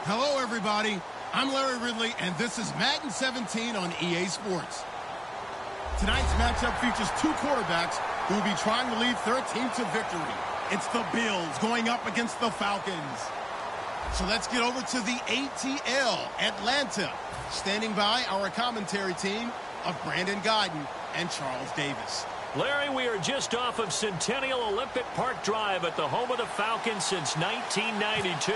Hello, everybody. I'm Larry Ridley, and this is Madden 17 on EA Sports. Tonight's matchup features two quarterbacks who will be trying to lead their team to victory. It's the Bills going up against the Falcons. So let's get over to the ATL, Atlanta. Standing by our commentary team of Brandon Guyton and Charles Davis. Larry, we are just off of Centennial Olympic Park Drive at the home of the Falcons since 1992.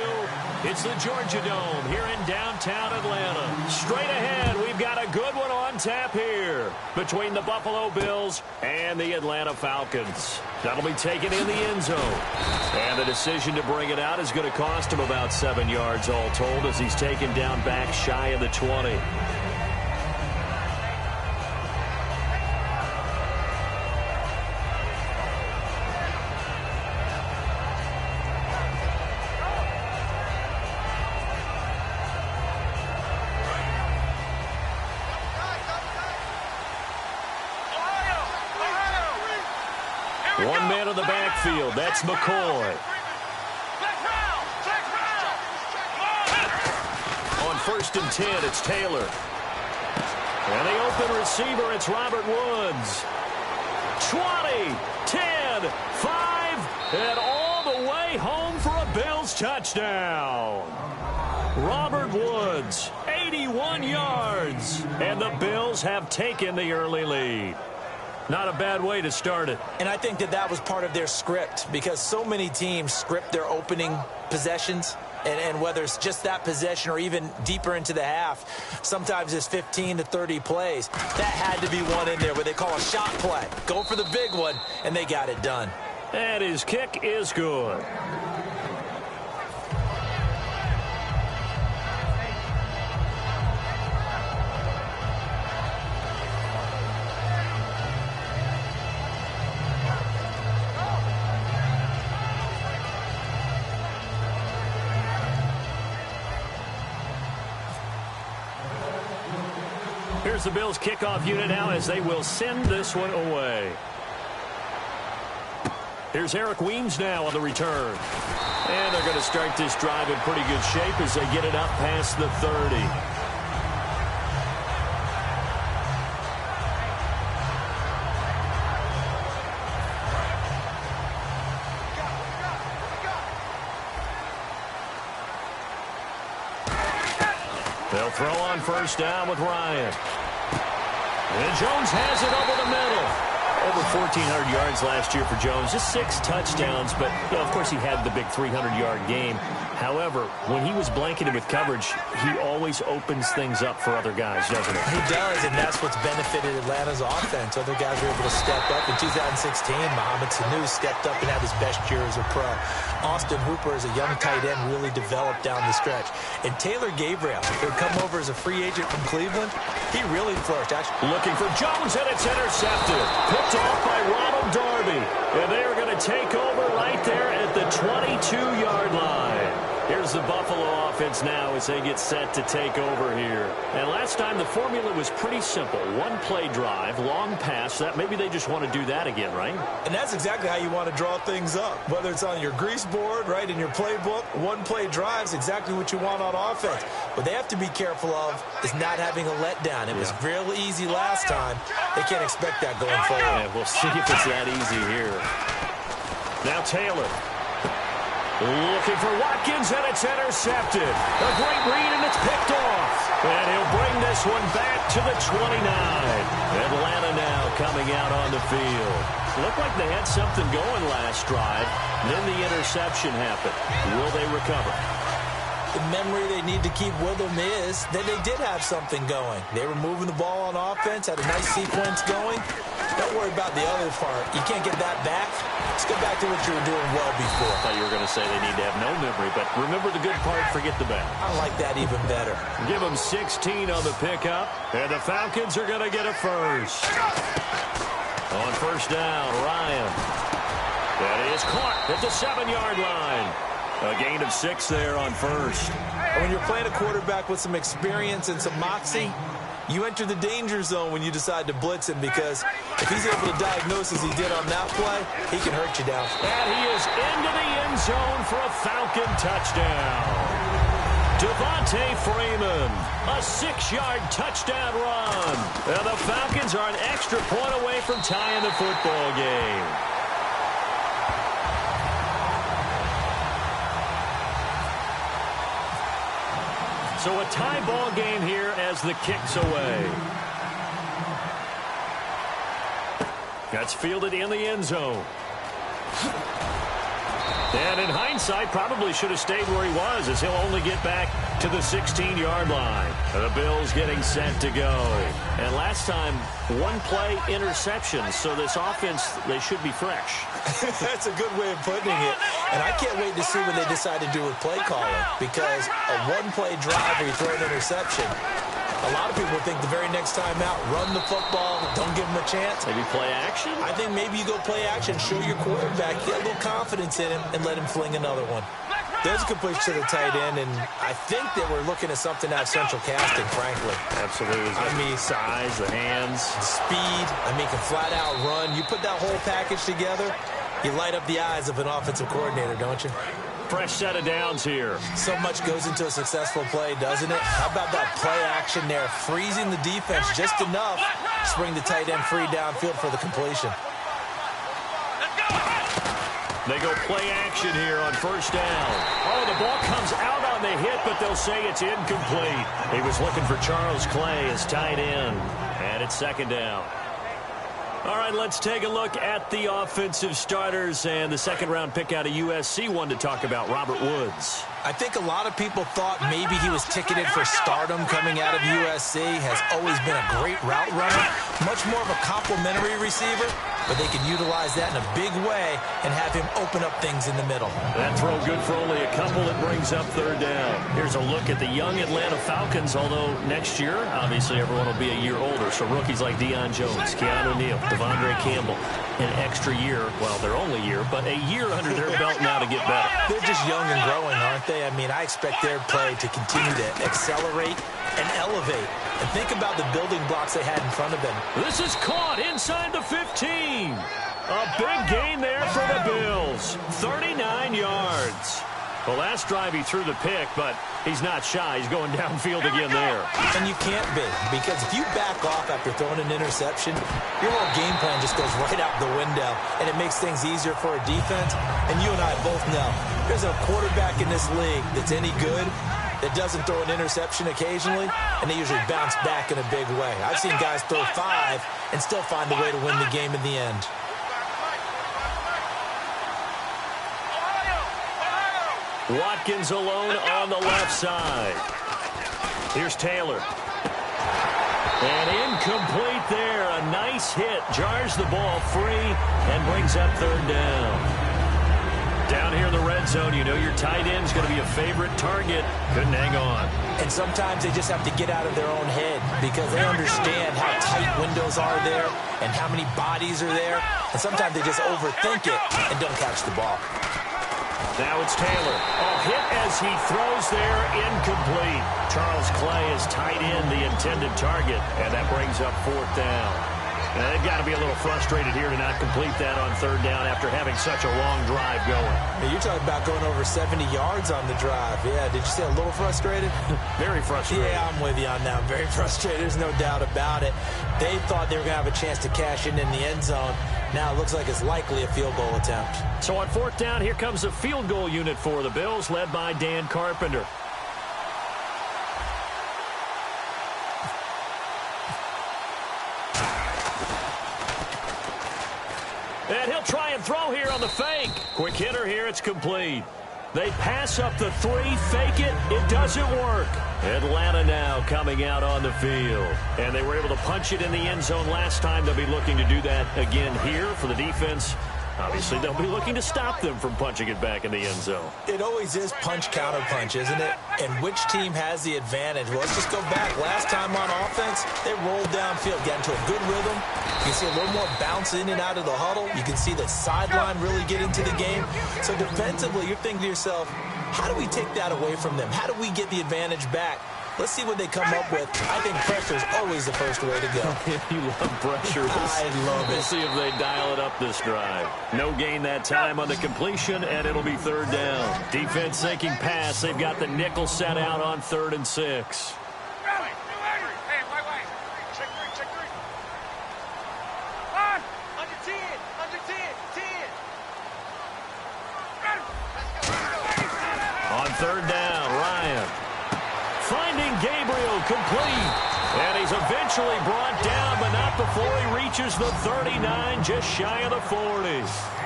It's the Georgia Dome here in downtown Atlanta. Straight ahead, we've got a good one on tap here between the Buffalo Bills and the Atlanta Falcons. That'll be taken in the end zone. And the decision to bring it out is going to cost him about 7 yards all told as he's taken down back shy of the 20. One man in the backfield. That's McCoy. On 1st and 10, it's Taylor. And the open receiver, it's Robert Woods. 20, 10, 5, and all the way home for a Bills touchdown. Robert Woods, 81 yards. And the Bills have taken the early lead. Not a bad way to start it. And I think that was part of their script because so many teams script their opening possessions. And whether it's just that possession or even deeper into the half, sometimes it's 15 to 30 plays. That had to be one in there where they call a shot play. Go for the big one, and they got it done. And his kick is good. Here's the Bills kickoff unit now as they will send this one away. Here's Eric Weems now on the return. And they're going to start this drive in pretty good shape as they get it up past the 30. They'll throw on 1st down with Ryan. And Jones has it over the middle. Over 1,400 yards last year for Jones. Just 6 touchdowns, but of course he had the big 300-yard game. However, when he was blanketed with coverage, he always opens things up for other guys, doesn't he? He does, and that's what's benefited Atlanta's offense. Other guys were able to step up. In 2016, Mohamed Sanu stepped up and had his best year as a pro. Austin Hooper, as a young tight end, really developed down the stretch. And Taylor Gabriel, who had come over as a free agent from Cleveland, he really flourished. Actually, looking for Jones, and it's intercepted. Picked off by Ronald Darby. And they are going to take over right there at the 22-yard line. Here's the Buffalo offense now as they get set to take over here. And last time the formula was pretty simple. One-play drive, long pass. That maybe they just want to do that again, right? And that's exactly how you want to draw things up. Whether it's on your grease board, right, in your playbook, one-play drive is exactly what you want on offense. What they have to be careful of is not having a letdown. It was real easy last time. They can't expect that going forward. Yeah, we'll see if it's that easy here. Now Taylor. Looking for Watkins, and it's intercepted. A great read, and it's picked off. And he'll bring this one back to the 29. Atlanta now coming out on the field. Looked like they had something going last drive. Then the interception happened. Will they recover? The memory they need to keep with them is that they did have something going. They were moving the ball on offense, had a nice sequence going. Don't worry about the other part. You can't get that back. Let's go back to what you were doing well before. I thought you were going to say they need to have no memory, but remember the good part, forget the bad. I like that even better. Give them 16 on the pickup, and the Falcons are going to get a first. On 1st down, Ryan. That is caught at the 7-yard line. A gain of 6 there on 1st. When you're playing a quarterback with some experience and some moxie, you enter the danger zone when you decide to blitz him, because if he's able to diagnose as he did on that play, he can hurt you down. And he is into the end zone for a Falcon touchdown. Devontae Freeman, a 6-yard touchdown run. And the Falcons are an extra point away from tying the football game. So a tie ball game here as the kick's away. That's fielded in the end zone. And in hindsight, probably should have stayed where he was, as he'll only get back to the 16-yard line. The Bills getting set to go. And last time, one-play interception, so this offense, they should be fresh. That's a good way of putting it. And I can't wait to see what they decide to do with play calling, because a one-play drive where you throw an interception, a lot of people think the very next time out, run the football, don't give him a chance. Maybe play action? I think maybe you go play action, show your quarterback, get a little confidence in him, and let him fling another one. There's a completion to the tight end, and I think that we're looking at something out of central casting, frankly. Absolutely. I mean, size, the hands. Speed, I mean, can flat out run. You put that whole package together, you light up the eyes of an offensive coordinator, don't you? Fresh set of downs here. So much goes into a successful play, doesn't it? How about that play action there, freezing the defense just enough to bring the tight end free downfield for the completion. They go play action here on first down. Oh, the ball comes out on the hit, but they'll say it's incomplete. He was looking for Charles Clay as tight end, and it's second down. All right, let's take a look at the offensive starters and the second-round pick out of USC, one to talk about, Robert Woods. I think a lot of people thought maybe he was ticketed for stardom coming out of USC. Has always been a great route runner, much more of a complimentary receiver, but they can utilize that in a big way and have him open up things in the middle. That throw good for only a couple. It brings up third down. Here's a look at the young Atlanta Falcons, although next year, obviously, everyone will be a year older. So rookies like Deion Jones, Keanu Neal, Devondre Campbell, an extra year. Well, they're only a year, but a year under their belt now to get better. They're just young and growing, aren't they? I mean, I expect their play to continue to accelerate and elevate. And think about the building blocks they had in front of them. This is caught inside the 15. A big gain there for the Bills. 39 yards. The last drive he threw the pick, but he's not shy. He's going downfield again there. And you can't be, because if you back off after throwing an interception, your whole game plan just goes right out the window, and it makes things easier for a defense. And you and I both know there's a quarterback in this league that's any good that doesn't throw an interception occasionally, and they usually bounce back in a big way. I've seen guys throw 5 and still find a way to win the game in the end. Watkins alone on the left side. Here's Taylor. And incomplete there. A nice hit. Jars the ball free and brings up third down. Down here in the red zone, you know your tight end's going to be a favorite target. Couldn't hang on. And sometimes they just have to get out of their own head because they understand how tight windows are there and how many bodies are there. And sometimes they just overthink it and don't catch the ball. Now it's Taylor. A hit as he throws there, incomplete. Charles Clay is tight end, the intended target, and that brings up fourth down. Now, they've got to be a little frustrated here to not complete that on third down after having such a long drive going. Now, you're talking about going over 70 yards on the drive. Yeah, did you say a little frustrated? Very frustrated. Yeah, I'm with you on that. Very frustrated. There's no doubt about it. They thought they were going to have a chance to cash in the end zone. Now it looks like it's likely a field goal attempt. So on fourth down, here comes a field goal unit for the Bills, led by Dan Carpenter. And he'll try and throw here on the fake. Quick hitter here, it's complete. They pass up the 3, fake it, it doesn't work. Atlanta now coming out on the field. And they were able to punch it in the end zone last time. They'll be looking to do that again here for the defense. Obviously, they'll be looking to stop them from punching it back in the end zone. It always is punch-counter-punch, isn't it? And which team has the advantage? Well, let's just go back. Last time on offense, they rolled downfield, got into a good rhythm. You can see a little more bounce in and out of the huddle. You can see the sideline really get into the game. So defensively, you're thinking to yourself, how do we take that away from them? How do we get the advantage back? Let's see what they come up with. I think pressure is always the first way to go. You love pressure. I love it. We'll see if they dial it up this drive. No gain that time on the completion, and it'll be third down. Defense sinking pass. They've got the nickel set out on 3rd and 6. On 3rd down, Ryan. Finding Gabriel complete. And he's eventually brought down, but not before he reaches the 39, just shy of the 40.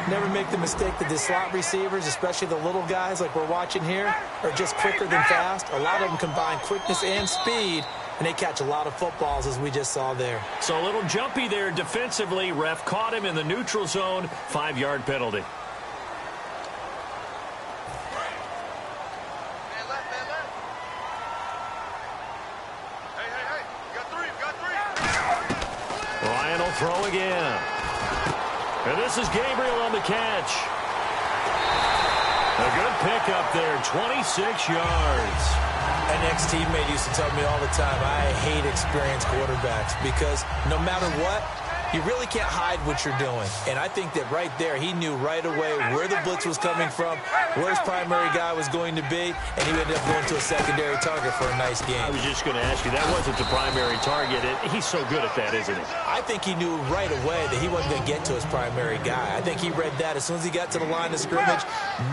Never make the mistake that the slot receivers, especially the little guys like we're watching here, are just quicker than fast. A lot of them combine quickness and speed, and they catch a lot of footballs, as we just saw there. So a little jumpy there defensively. Ref caught him in the neutral zone. 5-yard penalty. Ryan will throw again. And this is Gabriel on the catch. A good pickup there, 26 yards. An ex-teammate used to tell me all the time, I hate experienced quarterbacks because no matter what, you really can't hide what you're doing. And I think that right there, he knew right away where the blitz was coming from, where his primary guy was going to be, and he ended up going to a secondary target for a nice game. I was just going to ask you, that wasn't the primary target. He's so good at that, isn't he? I think he knew right away that he wasn't going to get to his primary guy. I think he read that as soon as he got to the line of scrimmage,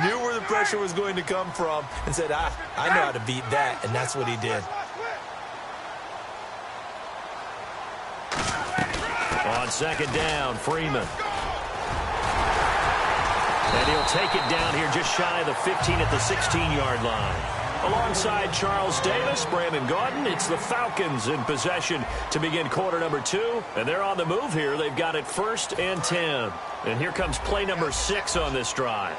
knew where the pressure was going to come from, and said, I know how to beat that, and that's what he did. On 2nd down, Freeman. And he'll take it down here just shy of the 15 at the 16-yard line. Alongside Charles Davis, Brandon Gaudin, it's the Falcons in possession to begin quarter number 2. And they're on the move here. They've got it 1st and 10. And here comes play number 6 on this drive.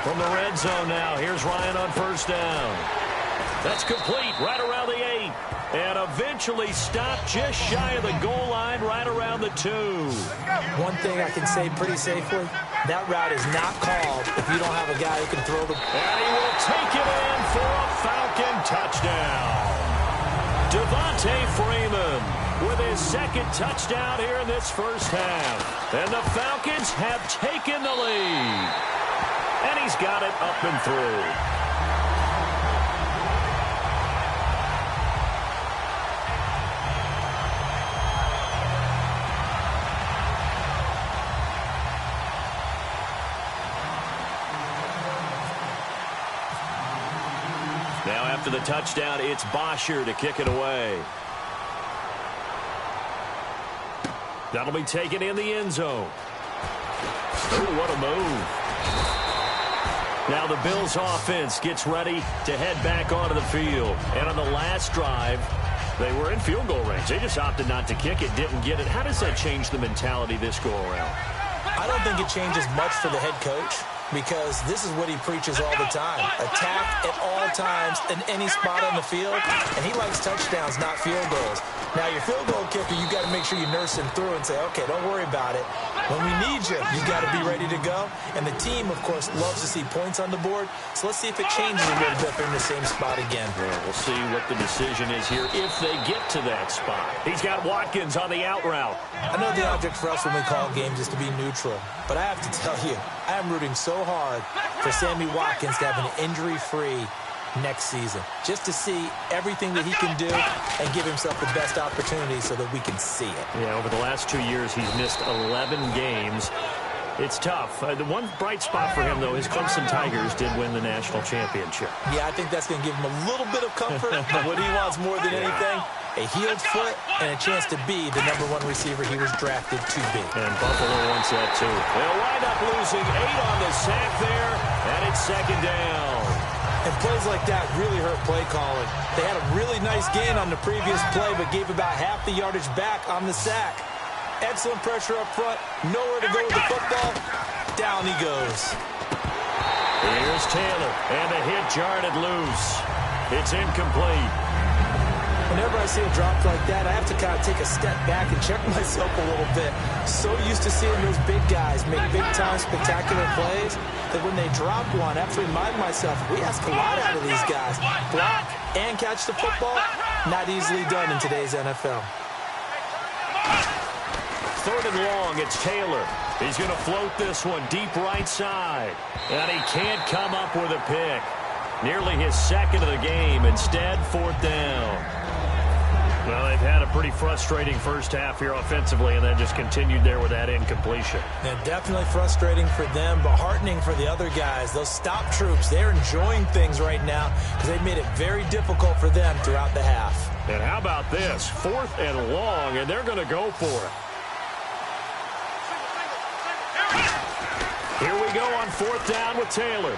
From the red zone now, here's Ryan on 1st down. That's complete right around the 8. And eventually stopped just shy of the goal line right around the 2. One thing I can say pretty safely, that route is not called if you don't have a guy who can throw the... And he will take it in for a Falcon touchdown. Devontae Freeman with his 2nd touchdown here in this first half. And the Falcons have taken the lead. And he's got it up and through. Now after the touchdown, it's Bosher to kick it away. That'll be taken in the end zone. Oh, what a move. Now the Bills offense gets ready to head back onto the field. And on the last drive, they were in field goal range. They just opted not to kick it, didn't get it. How does that change the mentality this go around? I don't think it changes much for the head coach, because this is what he preaches all the time. Attack at all times in any spot on the field, and he likes touchdowns, not field goals. Now, your field goal kicker, you got to make sure you nurse him through and say, okay, don't worry about it. When we need you, you got to be ready to go. And the team, of course, loves to see points on the board. So let's see if it changes a little bit. They're in the same spot again. Yeah, we'll see what the decision is here if they get to that spot. He's got Watkins on the out route. I know the object for us when we call games is to be neutral, but I have to tell you, I am rooting so hard for Sammy Watkins to have an injury-free next season, just to see everything that he can do and give himself the best opportunity so that we can see it. Yeah, over the last 2 years, he's missed 11 games. It's tough. The one bright spot for him, though, his Clemson Tigers did win the national championship. Yeah, I think that's going to give him a little bit of comfort, but what he wants more than anything, a healed foot and a chance to be the #1 receiver he was drafted to be. And Buffalo wants that, too. They'll wind up losing 8 on the sack there, and it's 2nd down. And plays like that really hurt play calling. They had a really nice gain on the previous play, but gave about half the yardage back on the sack. Excellent pressure up front. Nowhere to go with the football. Down he goes. Here's Taylor, and the hit jarred it loose. It's incomplete. Whenever I see a drop like that, I have to kind of take a step back and check myself a little bit. So used to seeing those big guys make big-time spectacular plays that when they drop one, I have to remind myself, we ask a lot out of these guys. Block and catch the football, not easily done in today's NFL. 3rd and long, it's Taylor. He's going to float this one deep right side. And he can't come up with a pick. Nearly his 2nd of the game. Instead, 4th down. Well, they've had a pretty frustrating first half here offensively, and then just continued there with that incompletion. And definitely frustrating for them, but heartening for the other guys. Those stop troops, they're enjoying things right now because they've made it very difficult for them throughout the half. And how about this? 4th and long, and they're going to go for it. Here we go on 4th down with Taylor.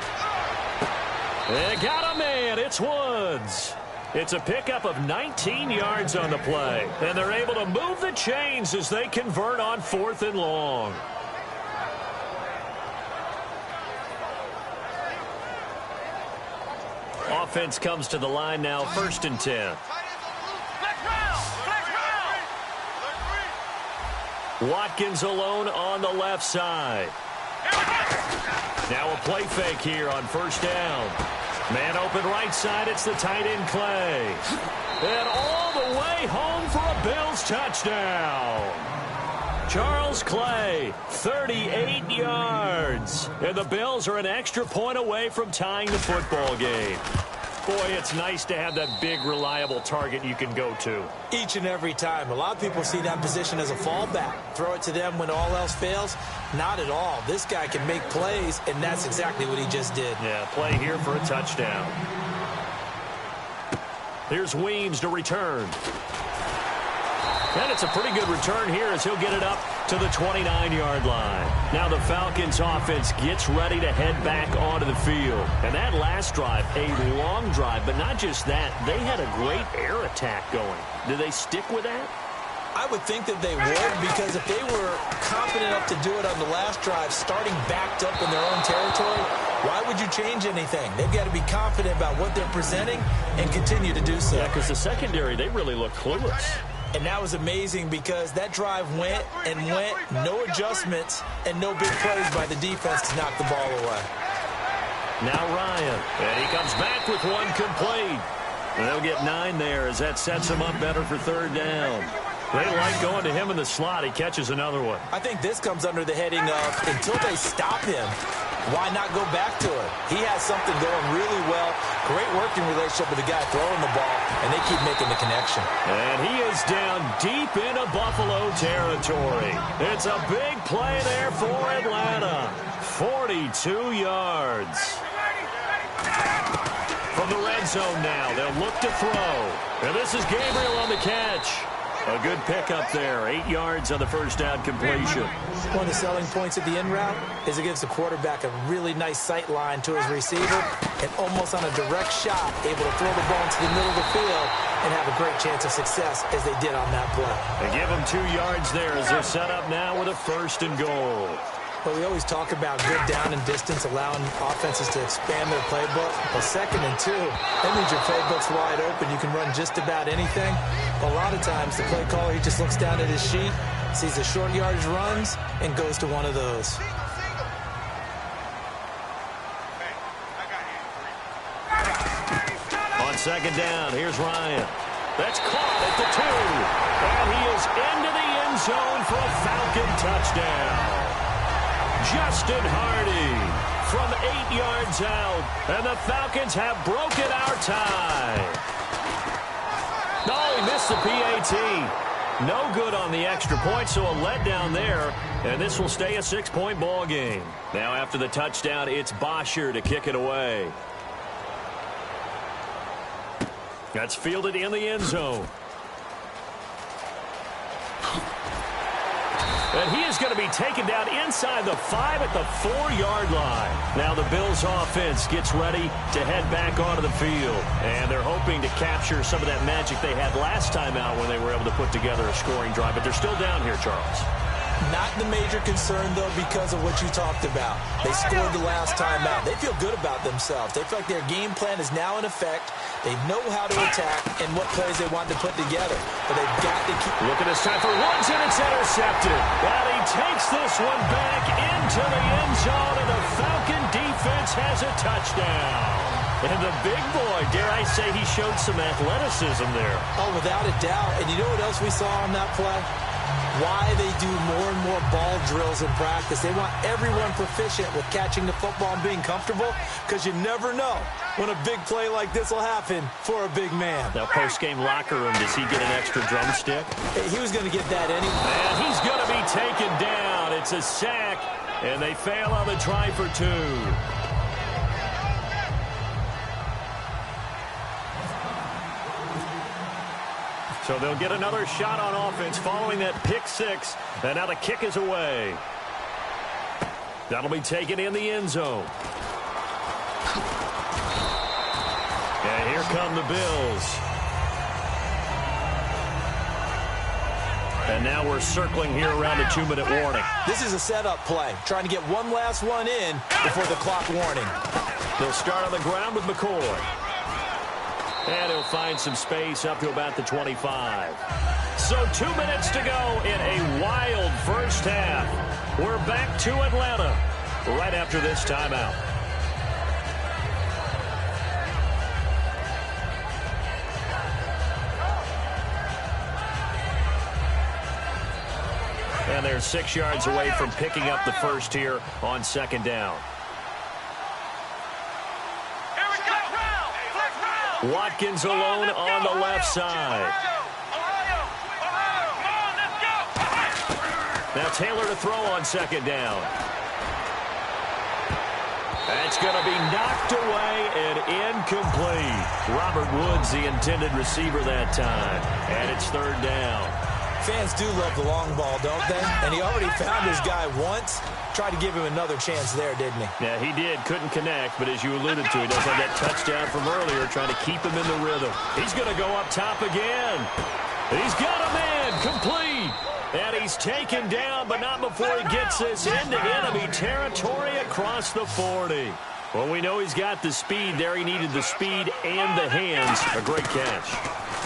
They got a man. It's Woods. It's a pickup of 19 yards on the play. And they're able to move the chains as they convert on 4th and long. Offense comes to the line now, 1st and 10. Watkins alone on the left side. Now a play fake here on 1st down. Man open right side, it's the tight end Clay. And all the way home for a Bills touchdown. Charles Clay, 38 yards. And the Bills are an extra point away from tying the football game. Boy, it's nice to have that big, reliable target you can go to. Each and every time. A lot of people see that position as a fallback. Throw it to them when all else fails. Not at all. This guy can make plays, and that's exactly what he just did. Yeah, play here for a touchdown. Here's Weems to return. And it's a pretty good return here as he'll get it up to the 29-yard line. Now the Falcons offense gets ready to head back onto the field. And that last drive, a long drive, but not just that. They had a great air attack going. Do they stick with that? I would think that they would, because if they were confident enough to do it on the last drive, starting backed up in their own territory, why would you change anything? They've got to be confident about what they're presenting and continue to do so. Yeah, because the secondary, they really look clueless. And that was amazing because that drive went and went, no adjustments, and no big plays by the defense to knock the ball away. Now Ryan, and he comes back with one complete. And they'll get 9 there as that sets him up better for 3rd down. They like going to him in the slot. He catches another one. I think this comes under the heading of until they stop him, why not go back to it? He has something going really well. Great working relationship with the guy throwing the ball, and they keep making the connection. And he is down deep into Buffalo territory. It's a big play there for Atlanta. 42 yards. From the red zone now, they'll look to throw. And this is Gabriel on the catch. A good pickup there. 8 yards on the 1st down completion. One of the selling points of the in route is it gives the quarterback a really nice sight line to his receiver and almost on a direct shot able to throw the ball into the middle of the field and have a great chance of success as they did on that play. They give them 2 yards there as they're set up now with a 1st and goal. But we always talk about good down and distance, allowing offenses to expand their playbook. Well, 2nd and 2, that means your playbook's wide open. You can run just about anything. But a lot of times, the play caller, he just looks down at his sheet, sees the short yardage runs, and goes to one of those. On 2nd down, here's Ryan. That's caught at the 2. And he is into the end zone for a Falcon touchdown. Justin Hardy from 8 yards out, and the Falcons have broken our tie. Oh, he missed the PAT. No good on the extra point, so a letdown there, and this will stay a 6-point ball game. Now after the touchdown, it's Bosher to kick it away. That's fielded in the end zone. And he is going to be taken down inside the 5 at the 4-yard line. Now the Bills offense gets ready to head back onto the field. And they're hoping to capture some of that magic they had last time out when they were able to put together a scoring drive. But they're still down here, Charles. Not the major concern, though, because of what you talked about. They scored the last time out. They feel good about themselves. They feel like their game plan is now in effect. They know how to attack and what plays they want to put together. But they've got to keep... Look at this time for Woods, and it's intercepted. And he takes this one back into the end zone, and the Falcon defense has a touchdown. And the big boy, dare I say, he showed some athleticism there. Oh, without a doubt. And you know what else we saw on that play? Why they do more and more ball drills in practice. They want everyone proficient with catching the football and being comfortable, because you never know when a big play like this will happen for a big man. Now, post-game locker room, does he get an extra drumstick? He was going to get that anyway. And he's going to be taken down. It's a sack, and they fail on the try for 2. So they'll get another shot on offense following that pick 6. And now the kick is away. That'll be taken in the end zone. And here come the Bills. And now we're circling here around the 2-minute warning. This is a setup play, trying to get one last one in before the clock warning. They'll start on the ground with McCoy. And he'll find some space up to about the 25. So 2 minutes to go in a wild first half. We're back to Atlanta right after this timeout. And they're 6 yards away from picking up the first here on 2nd down. Watkins alone on the left side. Now Taylor to throw on 2nd down. That's going to be knocked away and incomplete. Robert Woods, the intended receiver that time. And it's 3rd down. Fans do love the long ball, don't they? And he already found his guy once. Tried to give him another chance there, didn't he? Yeah, he did. Couldn't connect, but as you alluded to, he does have that touchdown from earlier, trying to keep him in the rhythm. He's going to go up top again. He's got a man, complete. And he's taken down, but not before he gets this into enemy territory across the 40. Well, we know he's got the speed there. He needed the speed and the hands. A great catch.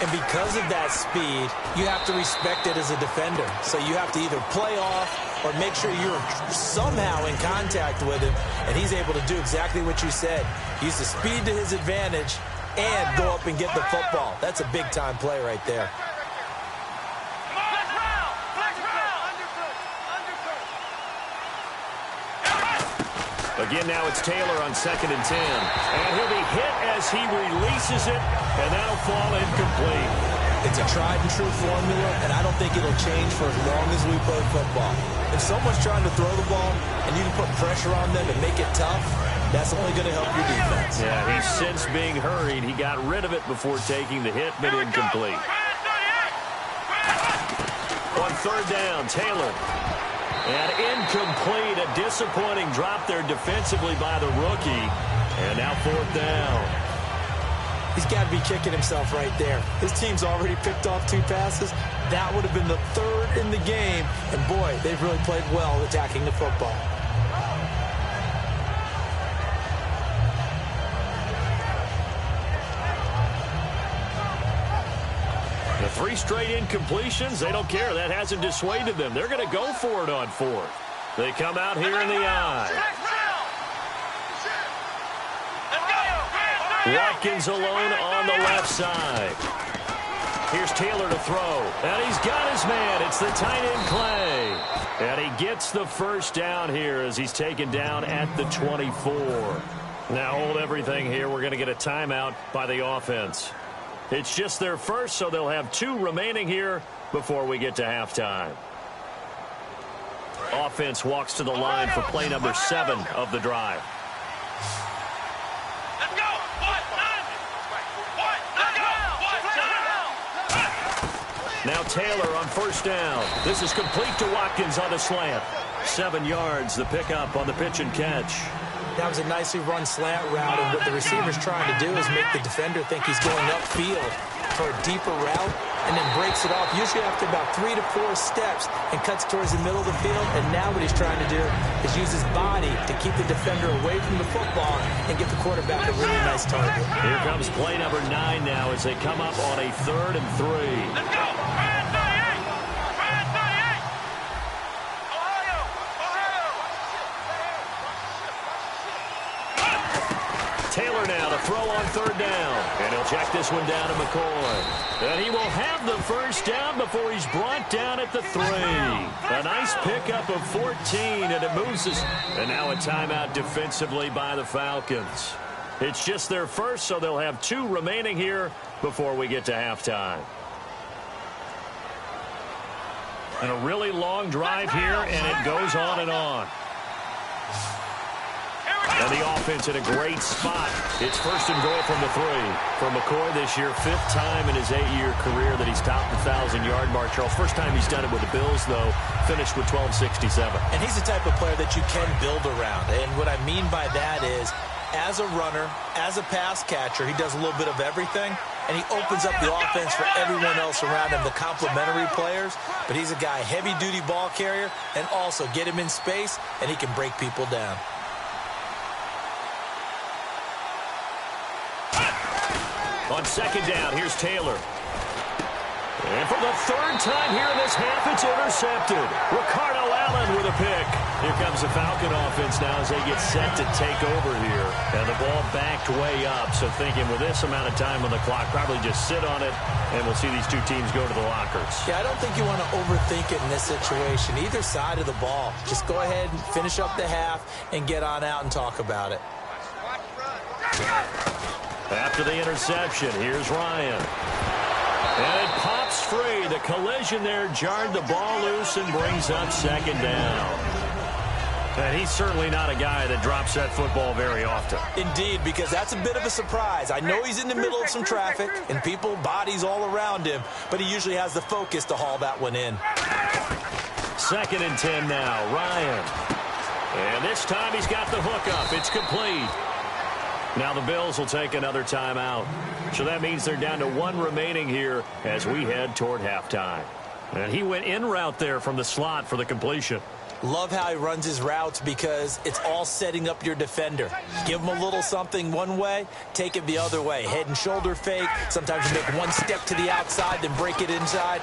And because of that speed, you have to respect it as a defender. So you have to either play off or make sure you're somehow in contact with him. And he's able to do exactly what you said. Use the speed to his advantage and go up and get the football. That's a big-time play right there. Again, now it's Taylor on 2nd and 10. And he'll be hit as he releases it, and that'll fall incomplete. It's a tried-and-true formula, and I don't think it'll change for as long as we play football. If someone's trying to throw the ball, and you can put pressure on them and make it tough, that's only going to help your defense. Yeah, he's since being hurried. He got rid of it before taking the hit, but incomplete. On 3rd down, Taylor. And incomplete, a disappointing drop there defensively by the rookie. And now 4th down. He's got to be kicking himself right there. His team's already picked off 2 passes. That would have been the 3rd in the game. And boy, they've really played well attacking the football. The 3 straight incompletions, they don't care. That hasn't dissuaded them. They're going to go for it on 4th. They come out here in the eye. Watkins alone on the left side. Here's Taylor to throw. And he's got his man. It's the tight end play. And he gets the first down here as he's taken down at the 24. Now hold everything here. We're going to get a timeout by the offense. It's just their first, so they'll have 2 remaining here before we get to halftime. Offense walks to the line for play number 7 of the drive. Now Taylor on 1st down. This is complete to Watkins on a slant. 7 yards, the pickup on the pitch and catch. That was a nicely run slant route, and what the receiver's trying to do is make the defender think he's going upfield for a deeper route. and then breaks it off, usually after about 3 to 4 steps, and cuts towards the middle of the field. And now what he's trying to do is use his body to keep the defender away from the football and get the quarterback a really nice target. Here comes play number 9 now as they come up on a 3rd and 3. Let's go! Brad 38! Brad 38! Ohio! Taylor now to throw on 3rd down. And he'll check this one down to McCoy. And he will have the first down before he's brought down at the 3. A nice pickup of 14, and it moves us. And now a timeout defensively by the Falcons. It's just their first, so they'll have 2 remaining here before we get to halftime. And a really long drive here, and it goes on and on. And the offense in a great spot. It's 1st and goal from the 3. For McCoy this year, 5th time in his 8-year career that he's topped the 1,000-yard mark. Charles, first time he's done it with the Bills, though, finished with 1267. And he's the type of player that you can build around. And what I mean by that is, as a runner, as a pass catcher, he does a little bit of everything, and he opens up the offense for everyone else around him, the complementary players. But he's a guy, heavy-duty ball carrier, and also get him in space, and he can break people down. On 2nd down, here's Taylor. And for the 3rd time here in this half, it's intercepted. Ricardo Allen with a pick. Here comes the Falcon offense now as they get set to take over here. And the ball backed way up. So thinking with this amount of time on the clock, probably just sit on it, and we'll see these 2 teams go to the lockers. Yeah, I don't think you want to overthink it in this situation. Either side of the ball. Just go ahead and finish up the half and get on out and talk about it. After the interception, here's Ryan. And it pops free. The collision there jarred the ball loose and brings up 2nd down. And he's certainly not a guy that drops that football very often. Indeed, because that's a bit of a surprise. I know he's in the middle of some traffic and people, bodies all around him, but he usually has the focus to haul that one in. 2nd and 10 now, Ryan. And this time he's got the hook up. It's complete. Now the Bills will take another timeout. So that means they're down to 1 remaining here as we head toward halftime. And he went in route there from the slot for the completion. Love how he runs his routes because it's all setting up your defender. Give him a little something one way, take it the other way. Head and shoulder fake. Sometimes you make one step to the outside, then break it inside.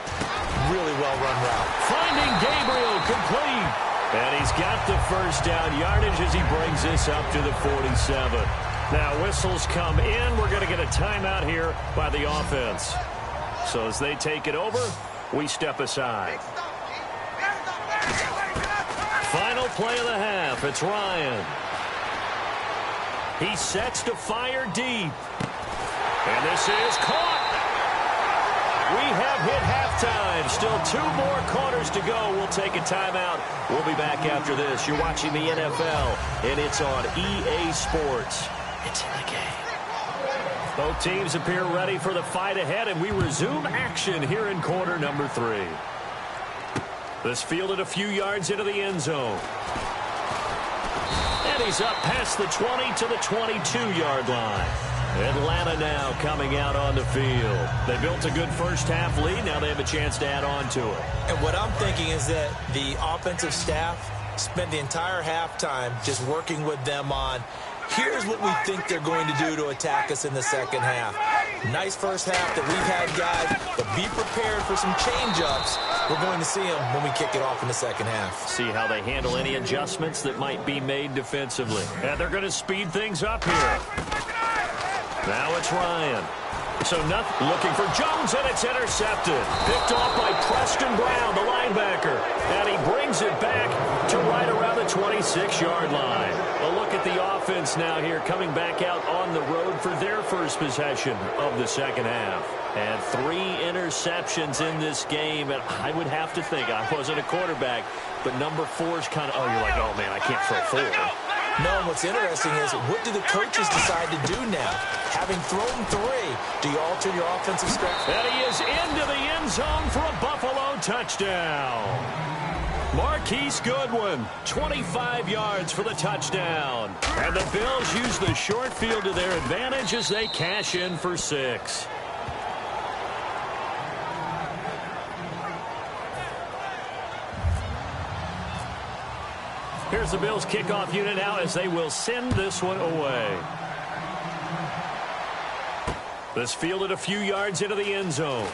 Really well-run route. Finding Gabriel complete. And he's got the first down yardage as he brings this up to the 47. Now whistles come in. We're going to get a timeout here by the offense. So as they take it over, we step aside. Final play of the half. It's Ryan. He sets to fire deep. And this is caught. We have hit halftime. Still 2 more quarters to go. We'll take a timeout. We'll be back after this. You're watching the NFL, and it's on EA Sports. It's in the game. Both teams appear ready for the fight ahead, and we resume action here in quarter number 3. This fielded a few yards into the end zone. And he's up past the 20 to the 22-yard line. Atlanta now coming out on the field. They built a good first-half lead. Now they have a chance to add on to it. And what I'm thinking is that the offensive staff spent the entire halftime just working with them on, here's what we think they're going to do to attack us in the second half. Nice first half that we've had, guys, but be prepared for some change-ups. We're going to see them when we kick it off in the second half. See how they handle any adjustments that might be made defensively. And they're going to speed things up here. Now it's Ryan. So nothing. Looking for Jones, and it's intercepted. Picked off by Preston Brown, the linebacker. And he brings it back to right around the 26-yard line. A look at the offense now here, coming back out on the road for their first possession of the second half. And 3 interceptions in this game. And I would have to think, I wasn't a quarterback, but number 4's kind of, oh, you're like, oh, man, I can't throw 4. No, and what's interesting is, what do the coaches decide to do now? Having thrown 3, do you alter your offensive strategy? And he is into the end zone for a Buffalo touchdown. Marquise Goodwin, 25 yards for the touchdown. And the Bills use the short field to their advantage as they cash in for 6. Here's the Bills kickoff unit now as they will send this one away. This fielded a few yards into the end zone.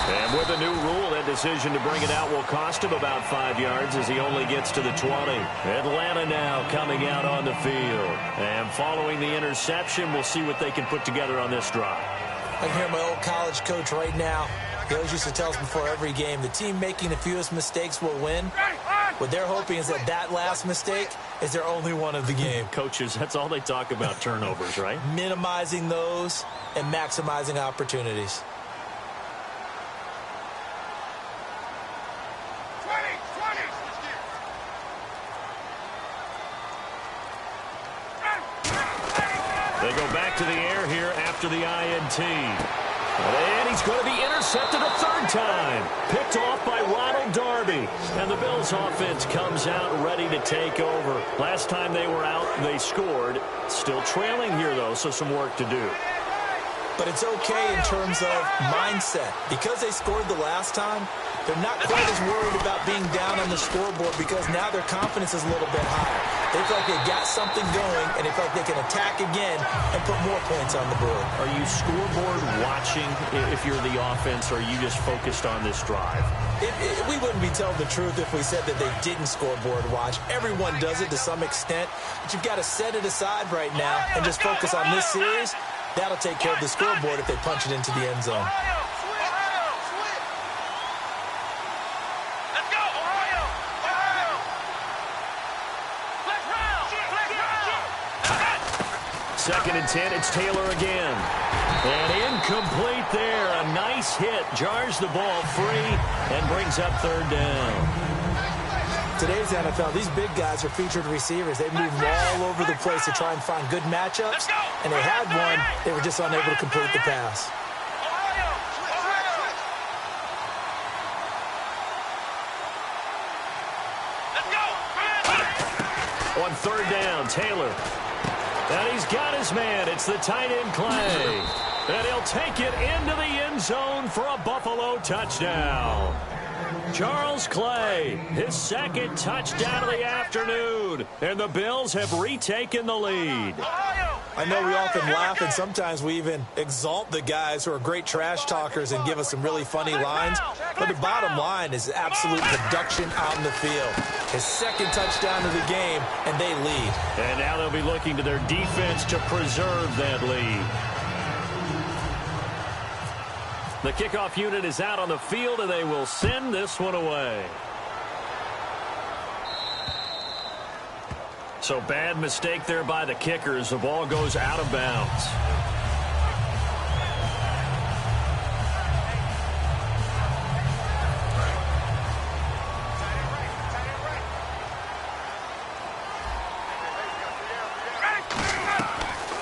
And with a new rule, that decision to bring it out will cost him about 5 yards as he only gets to the 20. Atlanta now coming out on the field. And following the interception, we'll see what they can put together on this drive. I can hear my old college coach right now. He always used to tell us before every game, the team making the fewest mistakes will win. What they're hoping is that that last mistake is their only one of the game. Coaches, that's all they talk about, turnovers, right? Minimizing those and maximizing opportunities. They go back to the air here after the INT. And he's going to be intercepted a third time. Picked off by Ronald Darby. And the Bills offense comes out ready to take over. Last time they were out, they scored. Still trailing here, though, so some work to do. But it's okay in terms of mindset. Because they scored the last time, they're not quite as worried about being down on the scoreboard because now their confidence is a little bit higher. They feel like they got something going, and they feel like they can attack again and put more points on the board. Are you scoreboard watching if you're the offense, or are you just focused on this drive? We wouldn't be telling the truth if we said that they didn't scoreboard watch. Everyone does it to some extent, but you've got to set it aside right now and just focus on this series. That'll take care of the scoreboard if they punch it into the end zone. Second and 10, it's Taylor again. And incomplete there. A nice hit. Jars the ball free and brings up third down. Today's NFL, these big guys are featured receivers. They move all over the place to try and find good matchups. And they had one. They were just unable to complete the pass. On third down, Taylor. And he's got his man. It's the tight end, Clay. And he'll take it into the end zone for a Buffalo touchdown. Charles Clay, his second touchdown of the afternoon. And the Bills have retaken the lead. I know we often laugh, and sometimes we even exalt the guys who are great trash talkers and give us some really funny lines. But the bottom line is absolute production on the field. His second touchdown of the game, and they lead. And now they'll be looking to their defense to preserve that lead. The kickoff unit is out on the field, and they will send this one away. So bad mistake there by the kickers. The ball goes out of bounds.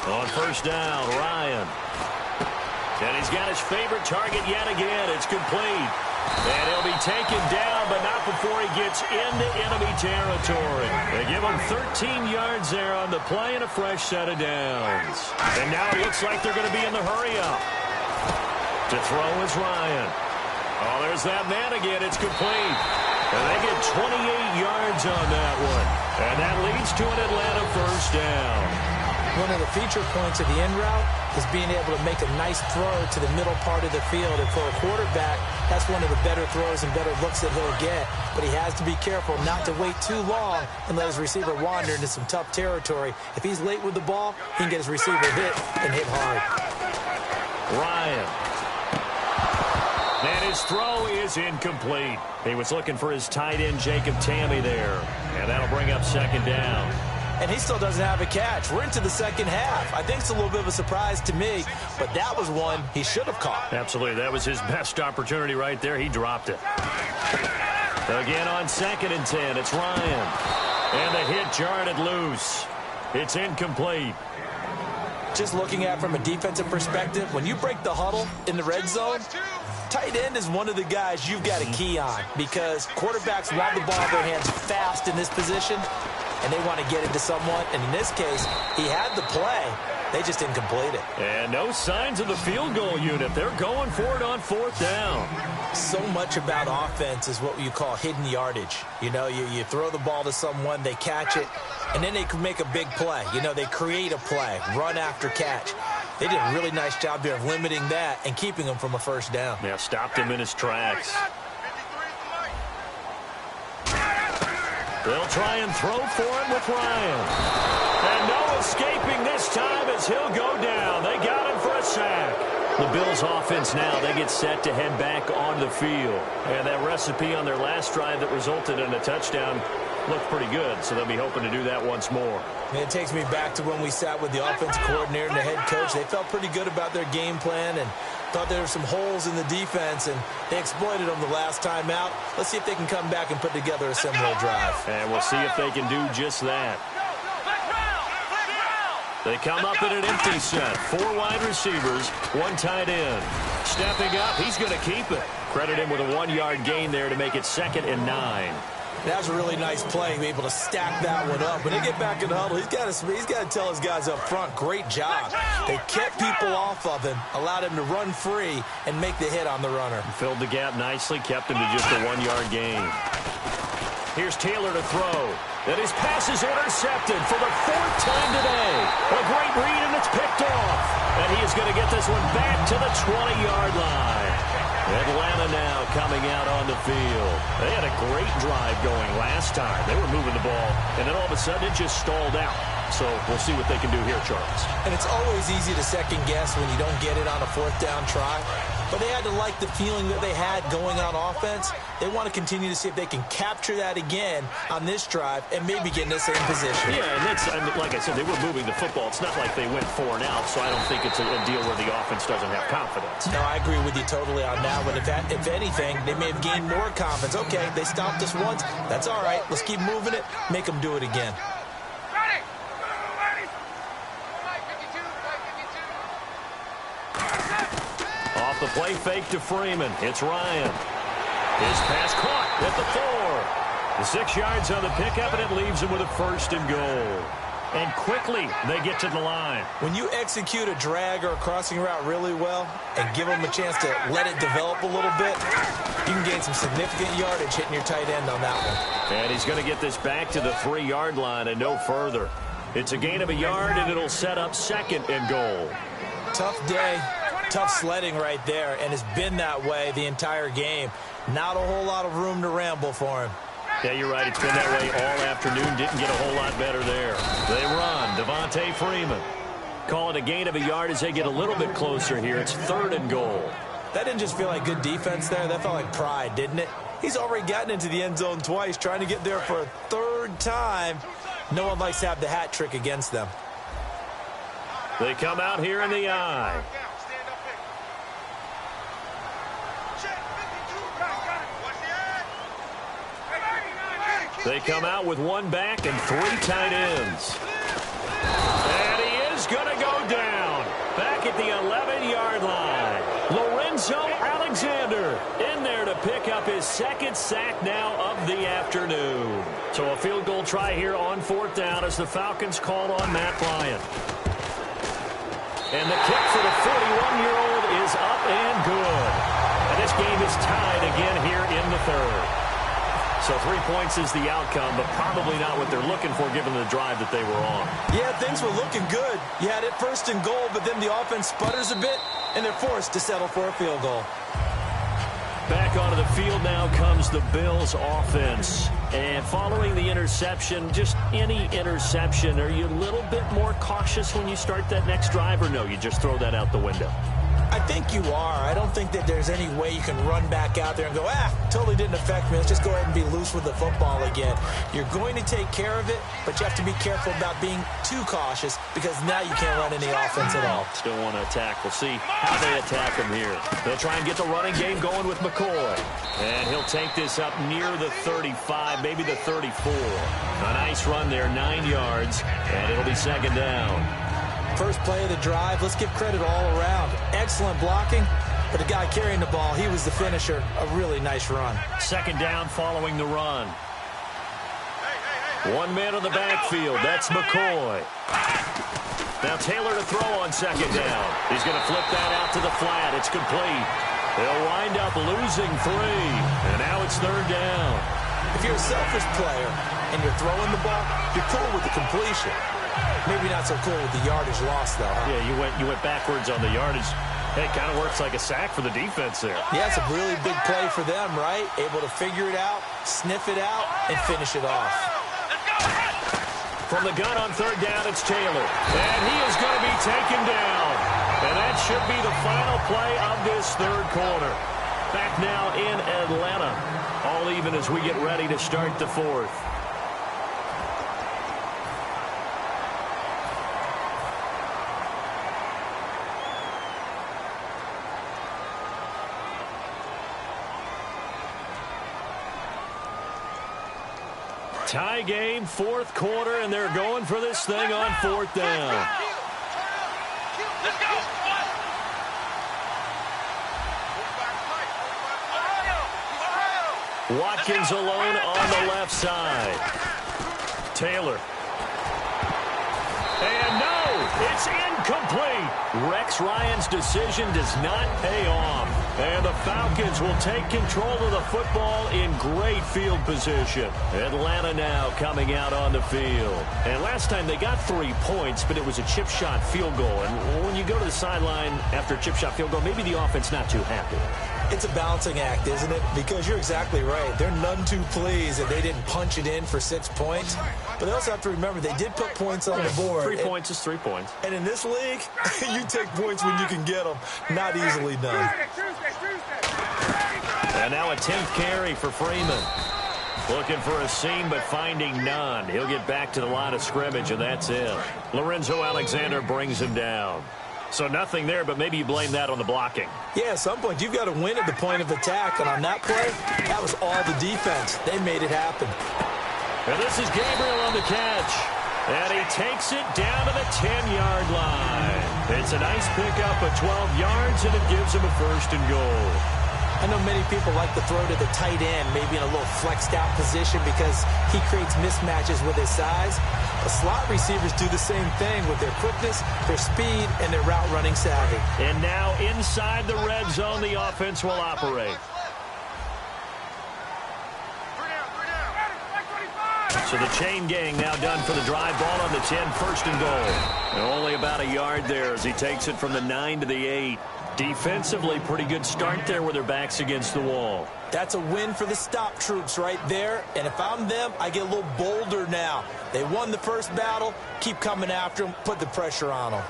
On first down, Ryan. And he's got his favorite target yet again. It's complete. And he'll be taken down, but not before he gets into enemy territory. They give him 13 yards there on the play and a fresh set of downs. And now it looks like they're going to be in the hurry-up. To throw is Ryan. Oh, there's that man again. It's complete. And they get 28 yards on that one. And that leads to an Atlanta first down. One of the feature points of the in route is being able to make a nice throw to the middle part of the field. And for a quarterback, that's one of the better throws and better looks that he'll get. But he has to be careful not to wait too long and let his receiver wander into some tough territory. If he's late with the ball, he can get his receiver hit and hit hard. Ryan. And his throw is incomplete. He was looking for his tight end, Jacob Tammy, there. And that'll bring up second down. And he still doesn't have a catch. We're into the second half. I think it's a little bit of a surprise to me, but that was one he should have caught. Absolutely. That was his best opportunity right there. He dropped it. Again on second and 10, it's Ryan. And the hit jarred it loose. It's incomplete. Just looking at it from a defensive perspective, when you break the huddle in the red zone, tight end is one of the guys you've got to key on because quarterbacks want the ball in their hands fast in this position, and they want to get it to someone. And in this case, he had the play. They just didn't complete it. And no signs of the field goal unit. They're going for it on 4th down. So much about offense is what you call hidden yardage. You know, you throw the ball to someone, they catch it, and then they can make a big play. You know, they create a play, run after catch. They did a really nice job there of limiting that and keeping him from a 1st down. Yeah, stopped him in his tracks. They'll try and throw for him with Ryan. And no escaping this time as he'll go down. They got him for a sack. The Bills offense now, they get set to head back on the field. And that recipe on their last drive that resulted in a touchdown looked pretty good, so they'll be hoping to do that once more. And it takes me back to when we sat with the offensive coordinator and the head coach. They felt pretty good about their game plan and thought there were some holes in the defense, and they exploited them the last time out. Let's see if they can come back and put together a similar drive. And we'll see if they can do just that. They come up in an empty set. 4 wide receivers, 1 tight end. Stepping up, he's going to keep it. Credit him with a 1-yard gain there to make it 2nd and 9. That was a really nice play, able to stack that one up. When they get back in the huddle, he's got to tell his guys up front, great job. They kept people off of him, allowed him to run free, and make the hit on the runner. Filled the gap nicely, kept him to just a 1-yard gain. Here's Taylor to throw. And his pass is intercepted for the 4th time today. A great read, and it's picked off. And he is going to get this one back to the 20-yard line. Atlanta now coming out on the field. They had a great drive going last time. They were moving the ball, and then all of a sudden it just stalled out. So we'll see what they can do here, Charles. And it's always easy to second guess when you don't get it on a 4th down try. But they had to like the feeling that they had going on offense. They want to continue to see if they can capture that again on this drive and maybe get in the same position. Yeah, and that's, I mean, like I said, they were moving the football. It's not like they went 4 and out, so I don't think it's a deal where the offense doesn't have confidence. No, I agree with you totally on that one. If anything, they may have gained more confidence. Okay, they stopped us once. That's all right. Let's keep moving it. Make them do it again. Off the play fake to Freeman. It's Ryan. His pass caught at the 4. The 6 yards on the pickup, and it leaves him with a 1st and goal. And quickly, they get to the line. When you execute a drag or a crossing route really well and give them a chance to let it develop a little bit, you can gain some significant yardage hitting your tight end on that one. And he's going to get this back to the 3-yard line and no further. It's a gain of a yard, and it'll set up 2nd and goal. Tough day, tough sledding right there, and it's been that way the entire game. Not a whole lot of room to ramble for him. Yeah, you're right. It's been that way all afternoon. Didn't get a whole lot better there. They run. Devontae Freeman. Call it a gain of a yard as they get a little bit closer here. It's 3rd and goal. That didn't just feel like good defense there. That felt like pride, didn't it? He's already gotten into the end zone twice, trying to get there for a 3rd time. No one likes to have the hat trick against them. They come out here in the eye. They come out with 1 back and 3 tight ends. And he is going to go down. Back at the 11-yard line. Lorenzo Alexander in there to pick up his 2nd sack now of the afternoon. So a field goal try here on 4th down as the Falcons call on Matt Bryant. And the kick for the 41-year-old is up and good. And this game is tied again here in the 3rd. So 3 points is the outcome, but probably not what they're looking for given the drive that they were on. Yeah, things were looking good. You had it 1st and goal, but then the offense sputters a bit, and they're forced to settle for a field goal. Back onto the field now comes the Bills offense. And following the interception, just any interception, are you a little bit more cautious when you start that next drive, or no, you just throw that out the window? I think you are. I don't think that there's any way you can run back out there and go, totally didn't affect me. Let's just go ahead and be loose with the football again. You're going to take care of it, but you have to be careful about being too cautious because now you can't run any offense at all. Still want to attack. We'll see how they attack him here. They'll try and get the running game going with McCoy. And he'll take this up near the 35, maybe the 34. A nice run there, 9 yards, and it'll be 2nd down. First play of the drive, let's give credit all around. Excellent blocking, but the guy carrying the ball, he was the finisher. A really nice run. 2nd down following the run. 1 man on the backfield. That's McCoy. Now Taylor to throw on second down. He's going to flip that out to the flat. It's complete. They'll wind up losing 3. And now it's third down. If you're a selfish player and you're throwing the ball, you're cool with the completion. Maybe not so cool with the yardage loss, though. Huh? Yeah, you went backwards on the yardage. Hey, it kind of works like a sack for the defense there. Yeah, it's a really big play for them, right? Able to figure it out, sniff it out, and finish it off. From the gun on third down, it's Taylor. And he is going to be taken down. And that should be the final play of this third quarter. Back now in Atlanta. All even as we get ready to start the fourth. Tie game, fourth quarter, and they're going for this thing on fourth down. Let's go. Watkins alone on the left side. Taylor. And no, it's incomplete. Rex Ryan's decision does not pay off. And the Falcons will take control of the football in great field position. Atlanta now coming out on the field. And last time they got 3 points, but it was a chip shot field goal. And when you go to the sideline after a chip shot field goal, maybe the offense not too happy. It's a balancing act, isn't it? Because you're exactly right. They're none too pleased that they didn't punch it in for 6 points. But they also have to remember they did put points on the board. 3 points is 3 points. And in this league, you take points when you can get them. Not easily done. And now a 10th carry for Freeman. Looking for a seam, but finding none. He'll get back to the line of scrimmage, and that's it. Lorenzo Alexander brings him down. So nothing there, but maybe you blame that on the blocking. Yeah, at some point, you've got to win at the point of attack. And on that play, that was all the defense. They made it happen. And this is Gabriel on the catch. And he takes it down to the 10-yard line. It's a nice pickup of 12 yards, and it gives him a first and goal. I know many people like to throw to the tight end, maybe in a little flexed out position because he creates mismatches with his size. The slot receivers do the same thing with their quickness, their speed, and their route running savvy. And now inside the red zone, the offense will operate. So the chain gang now done for the drive. Ball on the 10, first and goal. And only about a yard there as he takes it from the 9 to the 8. Defensively, pretty good start there with their backs against the wall. That's a win for the stop troops right there. And if I'm them, I get a little bolder now. They won the first battle. Keep coming after them. Put the pressure on them.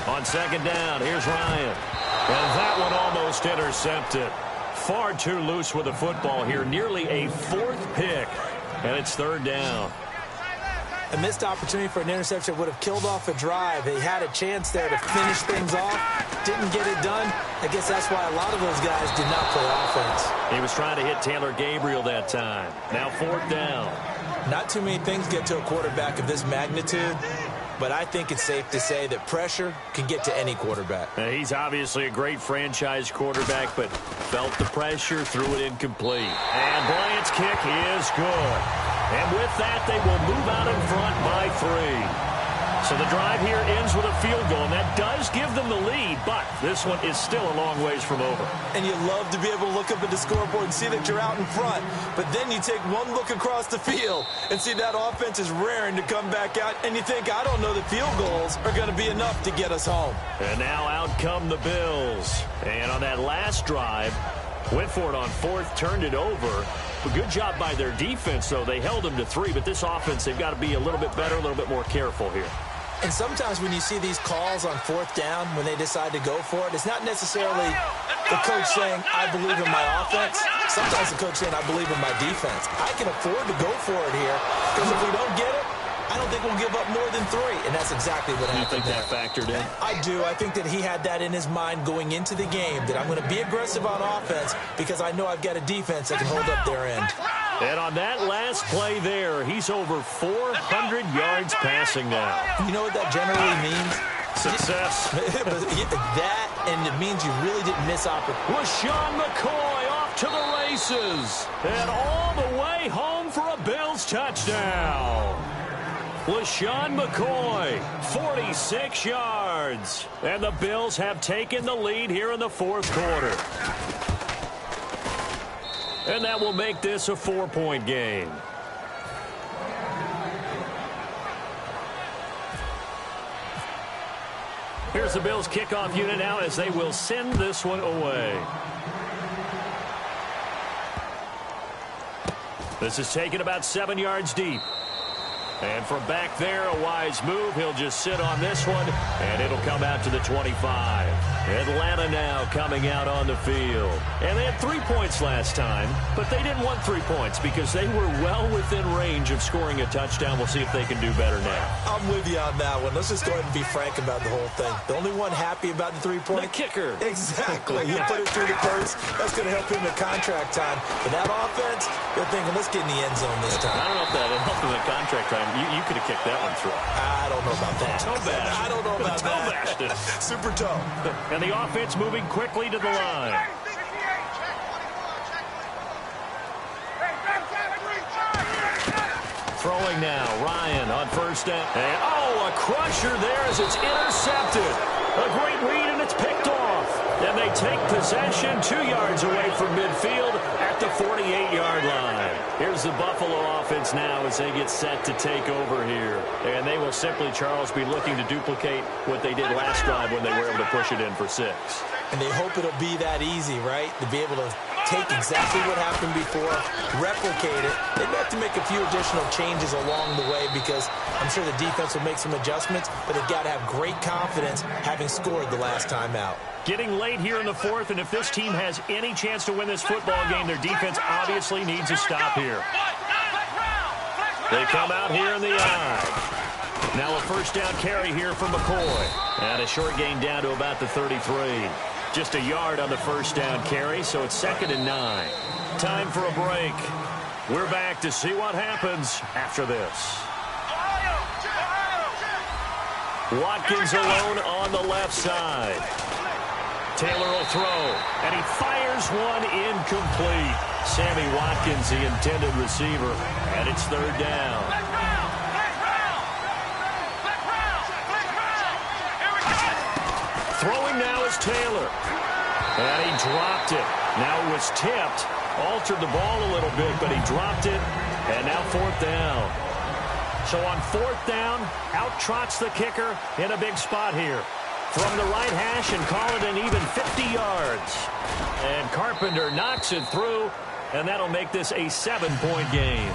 On second down, here's Ryan. And that one almost intercepted. Far too loose with the football here. Nearly a 4th pick. And it's third down. A missed opportunity for an interception would have killed off a drive. They had a chance there to finish things off. Didn't get it done. I guess that's why a lot of those guys did not play offense. He was trying to hit Taylor Gabriel that time. Now fourth down. Not too many things get to a quarterback of this magnitude. But I think it's safe to say that pressure can get to any quarterback. He's obviously a great franchise quarterback, but felt the pressure, threw it incomplete. And Bryant's kick is good. And with that, they will move out in front by 3. So the drive here ends with a field goal, and that does give them the lead, but this one is still a long ways from over. And you love to be able to look up at the scoreboard and see that you're out in front, but then you take one look across the field and see that offense is raring to come back out, and you think, I don't know that field goals are going to be enough to get us home. And now out come the Bills. And on that last drive, went for it on 4th, turned it over. A good job by their defense, though. They held them to 3, but this offense, they've got to be a little bit better, a little bit more careful here. And sometimes when you see these calls on 4th down, when they decide to go for it, it's not necessarily the coach saying, I believe in my offense. Sometimes the coach saying, I believe in my defense. I can afford to go for it here because if we don't get it, I don't think we'll give up more than 3, and that's exactly what happened. You think that factored in? I do. I think that he had that in his mind going into the game, that I'm going to be aggressive on offense because I know I've got a defense that can hold up their end. And on that last play there, he's over 400 yards passing now. You know what that generally means? Success. That, and it means you really didn't miss opportunity. LaShawn McCoy off to the races. And all the way home for a Bills touchdown. LaShawn McCoy, 46 yards. And the Bills have taken the lead here in the fourth quarter. And that will make this a 4-point game. Here's the Bills kickoff unit now as they will send this one away. This is taken about 7 yards deep. And from back there, a wise move. He'll just sit on this one, and it'll come out to the 25. Atlanta now coming out on the field. And they had 3 points last time, but they didn't want 3 points because they were well within range of scoring a touchdown. We'll see if they can do better now. I'm with you on that one. Let's just go ahead and be frank about the whole thing. The only one happy about the 3-point? The kicker. Exactly. You put it through the post. That's going to help him in contract time. But that offense, they're thinking, let's get in the end zone this time. I don't know if that helped him in contract time. You could have kicked that one through. I don't know about that. I don't know about that. Super toe. And the offense moving quickly to the line. Throwing now, Ryan on first down. And, a crusher there as it's intercepted. A great read, and it's picked off. And they take possession 2 yards away from midfield at the 48-yard line. Here's the Buffalo offense now as they get set to take over here. And they will simply, Charles, be looking to duplicate what they did last drive when they were able to push it in for 6. And they hope it'll be that easy, right? To be able to take exactly what happened before, replicate it. They'd have to make a few additional changes along the way because I'm sure the defense will make some adjustments, but they've got to have great confidence having scored the last time out. Getting late here in the fourth, and if this team has any chance to win this football game, their defense obviously needs a stop here. They come out here in the eye. Now a first down carry here from McCoy. And a short gain down to about the 33. Just a yard on the first down carry, so it's 2nd and 9. Time for a break. We're back to see what happens after this. Watkins alone on the left side. Taylor will throw, and he fires one incomplete. Sammy Watkins, the intended receiver, and it's 3rd down. Throwing now is Taylor. And he dropped it. Now it was tipped. Altered the ball a little bit, but he dropped it. And now 4th down. So on 4th down, out trots the kicker in a big spot here. From the right hash and call it an even 50 yards. And Carpenter knocks it through, and that'll make this a 7-point game.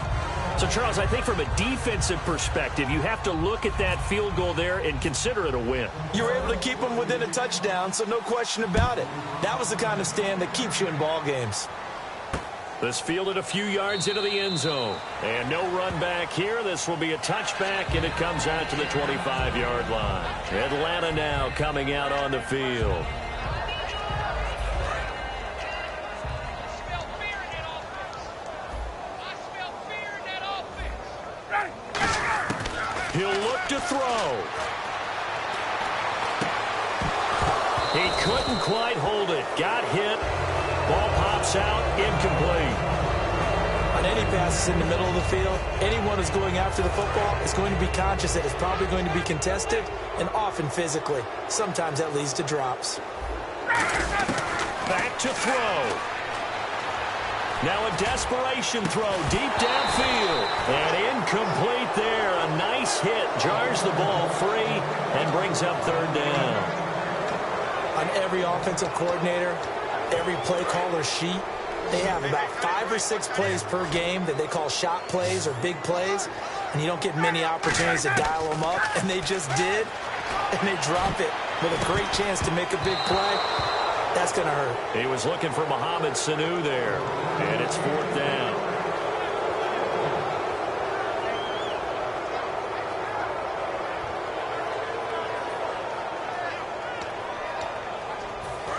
So, Charles, I think from a defensive perspective, you have to look at that field goal there and consider it a win. You were able to keep them within a touchdown, so no question about it. That was the kind of stand that keeps you in ball games. This fielded a few yards into the end zone. And no run back here. This will be a touchback, and it comes out to the 25-yard line. Atlanta now coming out on the field. He'll look to throw. He couldn't quite hold it. Got hit. Ball pops out, incomplete. On any passes in the middle of the field, anyone who's going after the football is going to be conscious that it's probably going to be contested and often physically. Sometimes that leads to drops. Back to throw. Now a desperation throw deep downfield. And incomplete there. A nice hit. Jars the ball free and brings up 3rd down. On every offensive coordinator, every play caller sheet, they have about 5 or 6 plays per game that they call shot plays or big plays, and you don't get many opportunities to dial them up, and they just did, and they drop it with a great chance to make a big play. That's going to hurt. He was looking for Mohamed Sanu there, and it's 4th down.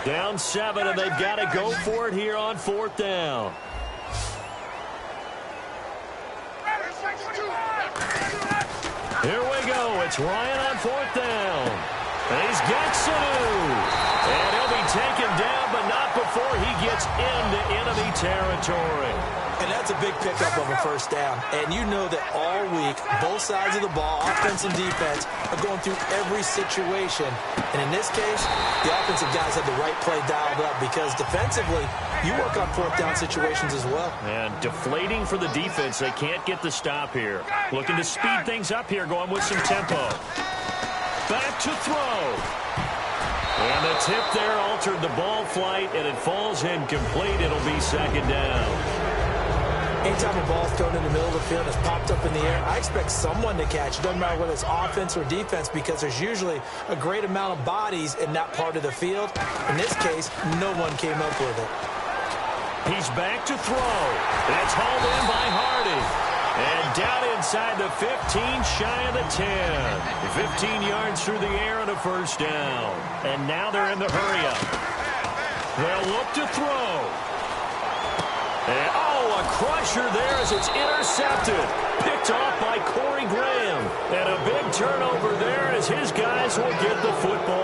Down 7, and they've got to go for it here on 4th down. Here we go. It's Ryan on 4th down. And he's got Sanu. And he'll be taken down, but not before he gets into enemy territory. And that's a big pickup of a first down. And you know that all week, both sides of the ball, offense and defense, are going through every situation. And in this case, the offensive guys have the right play dialed up because defensively, you work on 4th down situations as well. And deflating for the defense. They can't get the stop here. Looking to speed things up here, going with some tempo. Back to throw. And the tip there altered the ball flight, and it falls incomplete. It'll be 2nd down. Anytime a ball's thrown in the middle of the field and it's popped up in the air, I expect someone to catch. It doesn't matter whether it's offense or defense because there's usually a great amount of bodies in that part of the field. In this case, no one came up with it. He's back to throw. It's hauled in by Hardy. And down inside the 15, shy of the 10. 15 yards through the air and a first down. And now they're in the hurry-up. They'll look to throw. And, a crusher there as it's intercepted. Picked off by Corey Graham. And a big turnover there as his guys will get the football